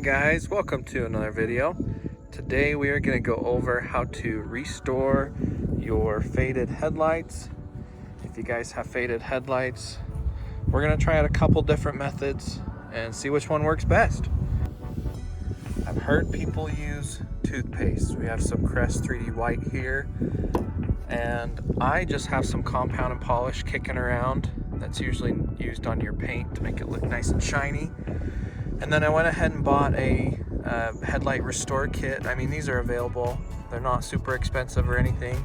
Hi guys, welcome to another video. Today we are going to go over how to restore your faded headlights. If you guys have faded headlights, we're going to try out a couple different methods and see which one works best. I've heard people use toothpaste. We have some Crest 3D white here, and I just have some compound and polish kicking around. That's usually used on your paint to make it look nice and shiny. And then I went ahead and bought a headlight restore kit. I mean, these are available. They're not super expensive or anything,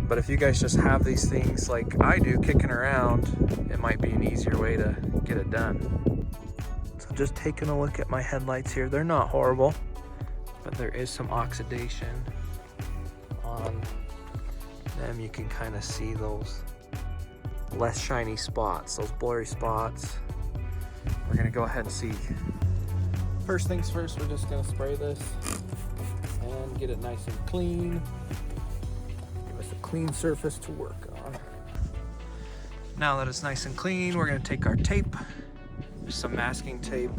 but if you guys just have these things like I do kicking around, it might be an easier way to get it done. So just taking a look at my headlights here, they're not horrible, but there is some oxidation on them. You can kind of see those less shiny spots, those blurry spots. We're gonna go ahead and see. First things first, we're just gonna spray this and get it nice and clean. Give us a clean surface to work on. Now that it's nice and clean, we're gonna take our tape, some masking tape,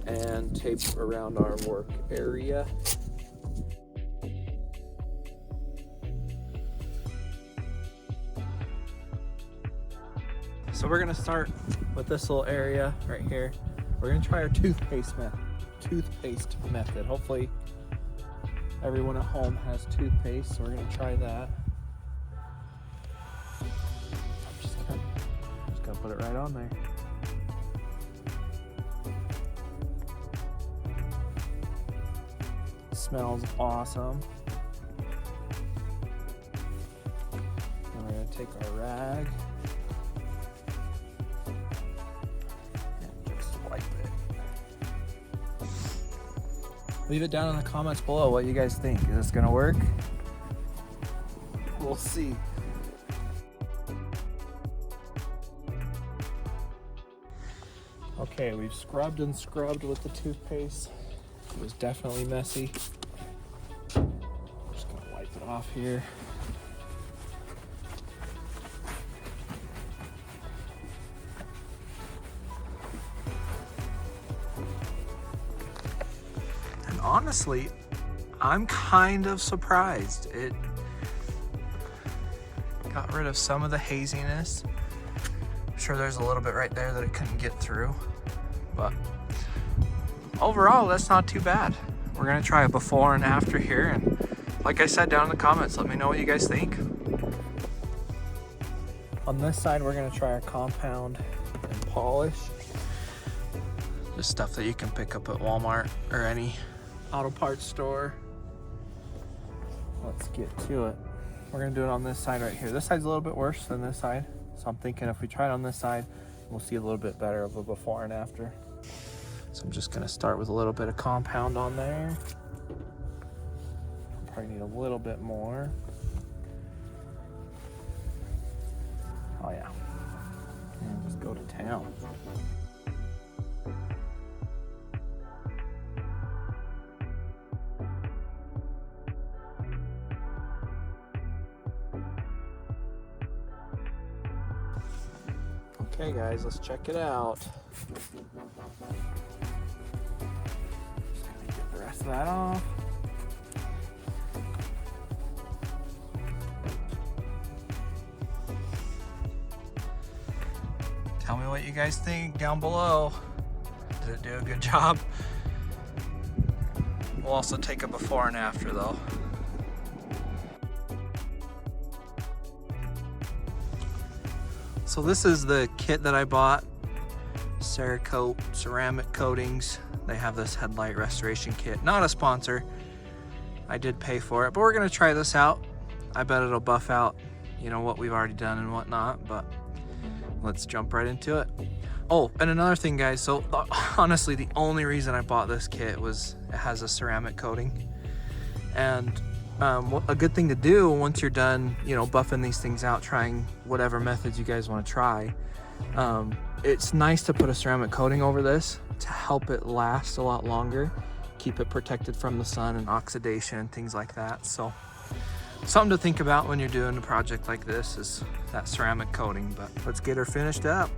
and tape around our work area. So we're gonna start with this little area right here. We're gonna try our toothpaste method. Hopefully everyone at home has toothpaste, so we're gonna try that. I'm just gonna put it right on there. It smells awesome. And we're gonna take our rag. Leave it down in the comments below what you guys think. Is this gonna work? We'll see. Okay, we've scrubbed and scrubbed with the toothpaste. It was definitely messy. I'm just gonna wipe it off here. Honestly, I'm kind of surprised. It got rid of some of the haziness. I'm sure there's a little bit right there that it couldn't get through, but overall, that's not too bad. We're gonna try a before and after here, and like I said, down in the comments, let me know what you guys think. On this side, we're gonna try our compound and polish. Just stuff that you can pick up at Walmart or any auto parts store. Let's get to it. We're gonna do it on this side right here. This side's a little bit worse than this side, so I'm thinking if we try it on this side, we'll see a little bit better of a before and after. So I'm just gonna start with a little bit of compound on there. Probably need a little bit more. Oh yeah, and just go to town. Okay guys, let's check it out. Just gonna get the rest of that off. Tell me what you guys think down below. Did it do a good job? We'll also take a before and after though. So this is the kit that I bought, Cerakote ceramic coatings. They have this headlight restoration kit. Not a sponsor, I did pay for it, but we're gonna try this out. I bet it'll buff out, you know, what we've already done and whatnot, but let's jump right into it. Oh, and another thing guys, so honestly, the only reason I bought this kit was it has a ceramic coating. And a good thing to do once you're done, you know, buffing these things out, trying whatever methods you guys want to try, it's nice to put a ceramic coating over this to help it last a lot longer, keep it protected from the sun and oxidation and things like that. So something to think about when you're doing a project like this is that ceramic coating. But let's get her finished up.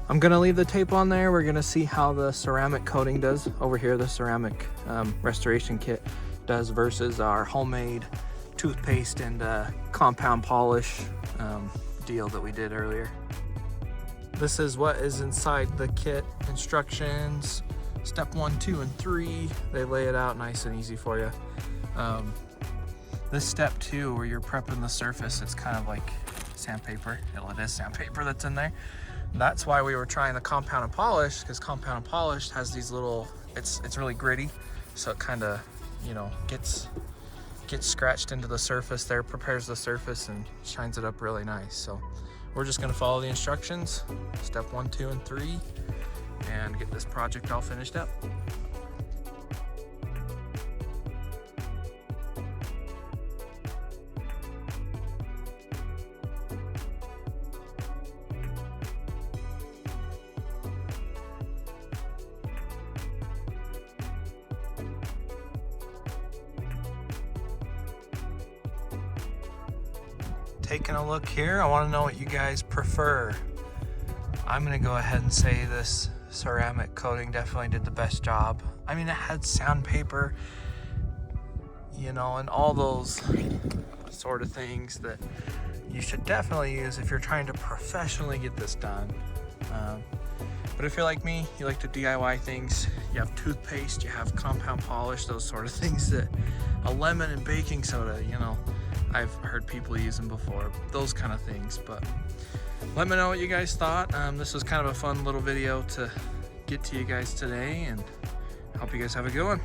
I'm gonna leave the tape on there. We're gonna see how the ceramic coating does over here, the ceramic restoration kit does versus our homemade toothpaste and compound polish deal that we did earlier. This is what is inside the kit. Instructions, step 1, 2, and 3. They lay it out nice and easy for you. This step 2, where you're prepping the surface, it's kind of like sandpaper. It is sandpaper that's in there. That's why we were trying the compound and polish, because compound and polish has these little, it's really gritty, so it kind of, you know, gets scratched into the surface there, prepares the surface and shines it up really nice. So we're just gonna follow the instructions, step 1, 2, and 3, and get this project all finished up. Taking a look here, I want to know what you guys prefer. I'm gonna go ahead and say this ceramic coating definitely did the best job. I mean, it had sandpaper, you know, and all those sort of things that you should definitely use if you're trying to professionally get this done. But if you're like me, you like to DIY things, you have toothpaste, you have compound polish, those sort of things that a lemon and baking soda, you know, I've heard people use them before, those kind of things. But let me know what you guys thought. This was kind of a fun little video to get to you guys today, and hope you guys have a good one.